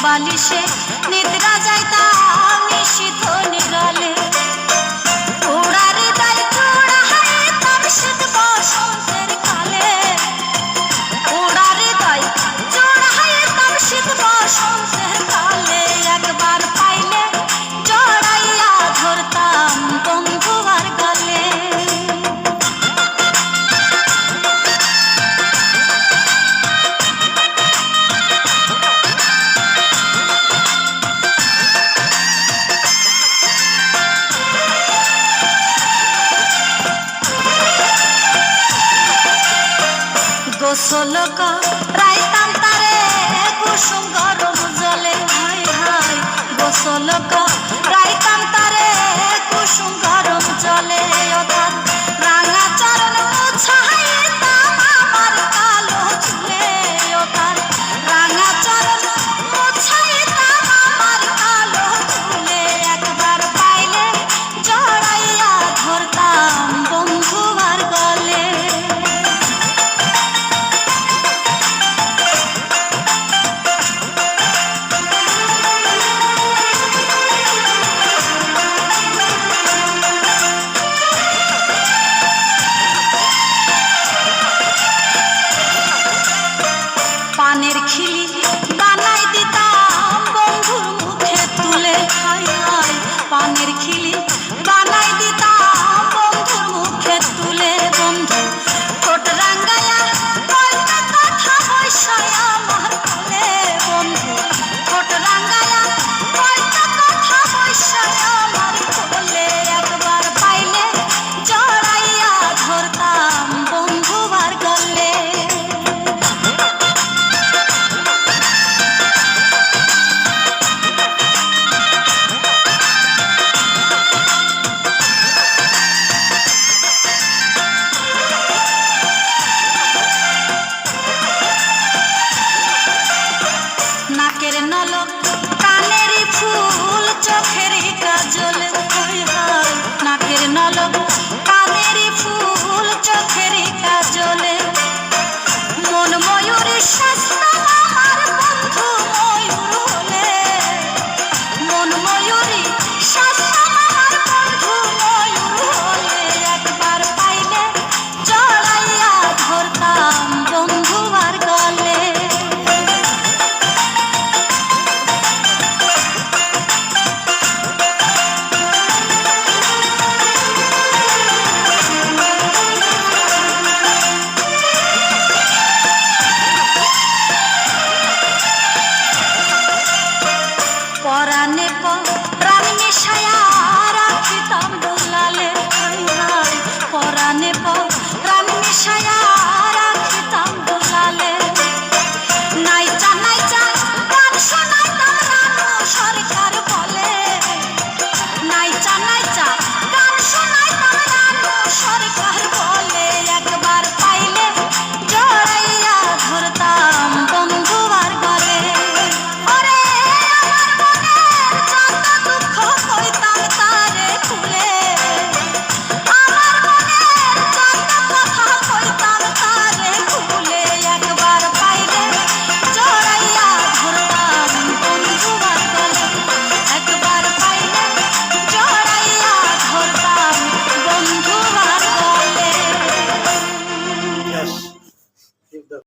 বালিশে নিদ্রা যাইতাম নিশীথ নিরালে। উড়ারে দাই চূড়াইতাম শীত বসন্তের কালে। উড়ারে দাই চূড়াইতাম শীত বসন্তের কালে। একবার পাইলে জড়াইয়া ধরতাম বন্ধু আর গালে। গোসল করাইতাম তারে কুসুম গরম জলে। হায় হায় গোসল করাইতাম তারে কুসুম গরম জলে। অর্থাৎ রাঙা চরণ মুছাইতাম আমার কালো চুলে। অর্থাৎ রাঙা চরণ মুছাইতাম আমার কালো চুলে। একবার পাইলে জড়াইয়া ধরতাম বন্ধু আর গলে। পানের খিলি বানাই দিতাম বন্ধুর মুখে তুলে। হায় হায় পানের খিলি বানাই দিতাম বন্ধুর মুখে তুলে। বন্ধু ঠোঁট রাঙ্গায়া কয়টা কথা বৈশায় আমার কোলে। বন্ধু ঠোঁট রাঙ্গায়া কয়টা কথা বৈশায় আমার কোলে। একবার পাইলে জড়াইয়া ধরতাম বন্ধু আর গলে। নাকের নলক কানের ফুল চোখের কাজল। হায় হায় নাকের নলক কানের ফুল চোখের কাজলে। মন ময়ূরী শাস্তা আমার বন্ধু ময়ূর হলে। মন ময়ূরী শাস্তা আমার বন্ধু ময়ূর হলে। একবার পাইলে জড়াইয়া ধরতাম বন্ধু আর গলে। পরাণে পরাণ মিশায়া রাখিতাম দুলালে। হায় হায় পরাণে পরাণ মিশায়া রাখিতাম দুলালে। নাইচা নাইচা গান শোনাইতাম রানু সরকার বলে। নাইচা নাইচা গান শোনাইতাম রানু সরকার